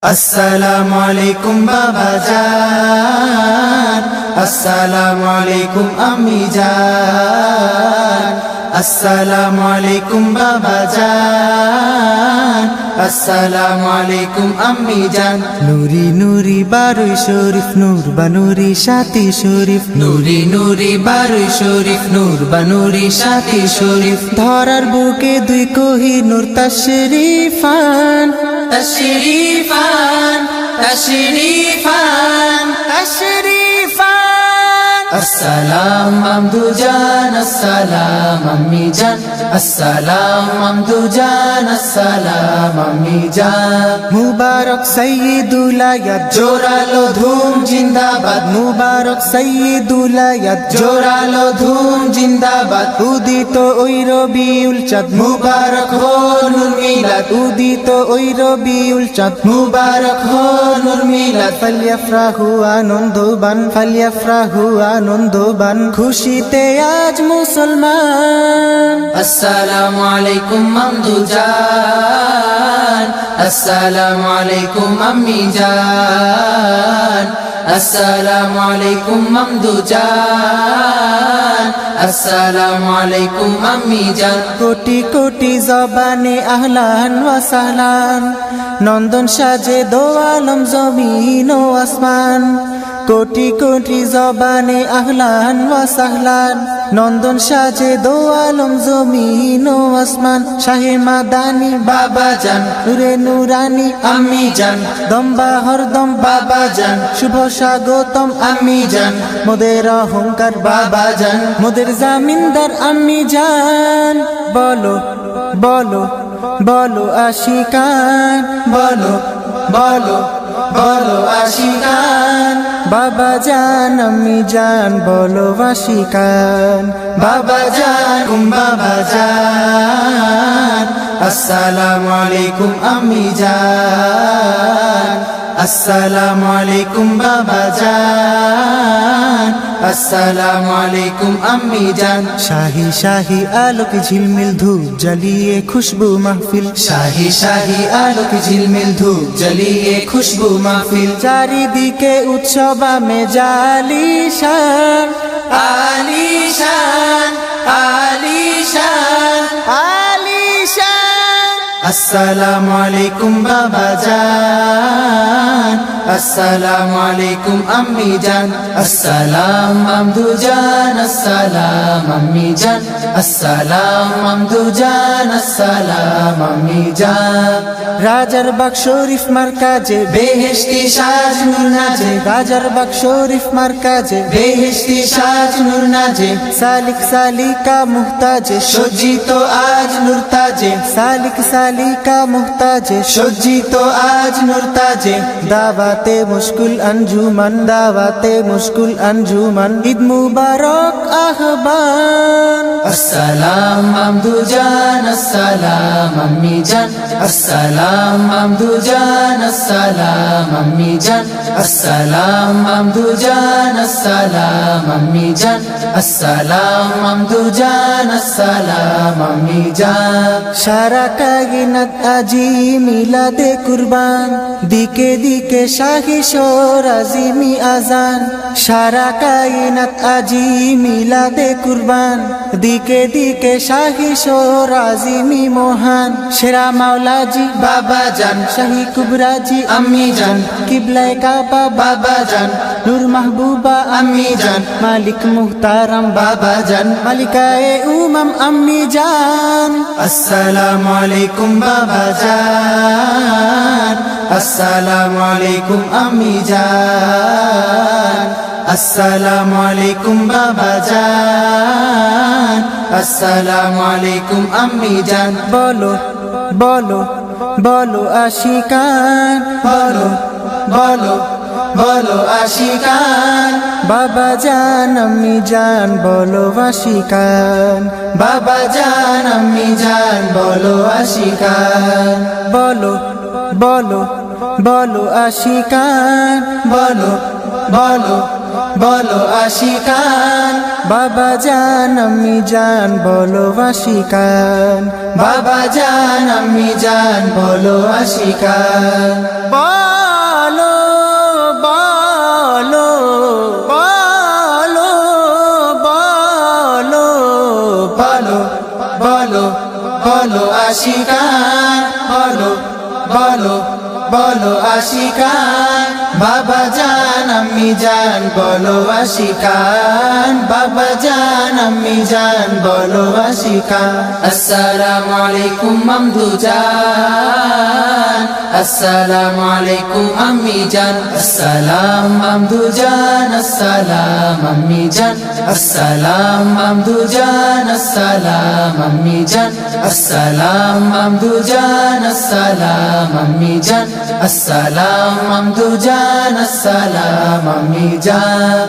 আসসালামু আলাইকুম বাবা জান, আসসালামু আলাইকুম আম্মি জান, আসসালামু আলাইকুম বাবা জান, আসসালামু আলাইকুম আম্মি জান। নুরি নুরি বারুই শরীফ নূর বানুরি সাথী শরীফ, নুরি নুরি বারুই শরীফ নূর বানুরি সাথী শরীফ। ধরার বুকে দুই কোহিনূর তাশরীফান, تشريفان تشريفان تشريفان السلام ممدو جان، السلام أمي جان، السلام ممدو جان، السلام أمي جان। মুবারক সাইয়্যিদুল আয়াত জোরালো ধুম জিন্দাবাদ, মুবারক সাইয়্যিদুল আয়াত জোরালো ধুম জিন্দাবাদ। উদিত ওই রবিউল চাঁদ মুবারক হো নূর মিলাদ, উদিত ওই রবিউল চাঁদ মুবারক হো নূর মিলাদ। ফালিয়াফরাহু আনন্দবান, ফালিয়াফরাহু আনন্দবান, খুশিতে আজ মুসলমান। আসসালামু আলাইকুম মামদু জান, আসসালামু আলাইকুম আম্মি জান, আসসালামু আলাইকুম মামদু জান, আসসালামু আলাইকুম আম্মি জান। কোটি কোটি জবানে আহলান ওয়া সাহলান, নন্দন সাজে দো আলম জমিন ও আসমান। কোটি কোটি জবানে আহলান ওয়া সাহলান, নন্দন সাজে দো আলম জমিন ও আসমান। শাহে মাদানি বাবা জান, নূরে নুরানি আম্মি জান, দম্বা হরদম বাবা জান, শুভ স্বাগতম আম্মি জান। মোদের অহংকার বাবা জান, মোদের জামিনদার আম্মি জান। বলো বলো বলো আশিকান, বলো বলো বলো আশিকান। বাবা জান আম্মি জান বলো আশিকান, বাবা জান বাবা জান। আসসালামু আলাইকুম আম্মি জান, আসসালামু আলাইকুম বাবা জান, আসসালামু আলাইকুম আম্মি জান। শাহি শাহি আলোক ঝিলমিল ধূপ জ্বালিয়ে খুশবু মাহফিল, শাহি শাহি আলোক ঝিলমিল ধূপ জ্বালিয়ে খুশবু মাহফিল। চারিদিকে উৎসব আমেজ আলিশান, আলিশান আলিশান আলিশান। আসসালামু আলাইকুম বাবা জান, আসসালামু আলাইকুম আম্মি জান, আসসালাম মামদু জান, আসসালাম আম্মি জান, আসসালাম মামদু জান, আসসালাম আম্মি জান। রাজার বাগ শরীফ মার্কাজে বেহেশতি সাজ নূর নাজে, রাজার বাগ শরীফ মার্কাজে বেহেশতি সাজ নূর নাজে। সালিক সালিকা মুহতাজে সজ্জিত আজ নূর তাজে, সালিক সালিকা মুহতাজে সজ্জিত আজ নূর তাজে। দাওয়াতে মুশকুল আঞ্জুমান, দাওয়াতে মুশকুল আঞ্জুমান, ঈদ মুবারক আহ্বান। আসসালাম মামদু জান, আসসালাম আম্মি জান, আসসালাম মামদু জান, আসসালাম আম্মি জান, আসসালাম মামদু জান, আসসালাম আম্মি জান, আসসালাম মামদু জান, আসসালাম আম্মি জান। সারা কায়নাত আজি মিলাদে কুরবান, দিকে দিকে শাহি শোর আজিমি আজান। সারা কায়নাত আজি মিলাদে কুরবান, দিকে দিকে শাহি শোর আজিমি মহান। সেরা মাওলাজি বাবা জান, শাহি কুবরাজি আম্মি জান, কিবলায়ে কাবা বাবা জান, নূর মাহবুবা আম্মি জান, মালিক মুহতারাম বাবা জান, মালিকায়ে উমাম আম্মি জান। আসসালামু আলাইকুম বাবা জান, আসসালামু আলাইকুম আম্মি জান, আসসালামু আলাইকুম বাবা জান, আসসালামু আলাইকুম আম্মি জান। বলো বলো বলো আশিকান, বলো বলো বলো আশিকান। বাবা জান আম্মি জান বলো আশিকান, বাবা জান আম্মি জান বলো আশিকান। বলো বলো বলো আশিকান, বলো বলো বলো আশিকান। বাবা জান আম্মি জান বলো আশিকান, বাবা জান আম্মি জান বলো আশিকান। আশিকান বলো বলো বলো আশিকান বাবা জান আম্মি জান বলো আশিকান বাবা জান আম্মি জান বলো আশিকান আসসালামু আলাইকুম মামদু জান আসসালামু আলাইকুম আম্মি জান আসসালাম মামদু জান আসসালাম আম্মি জান আসসালাম মামদু জান আসসালাম আম্মি জান আসসালাম মামদু জান আসসালাম আম্মি জান আসসালাম মামদু জান আসসালাম আম্মি জান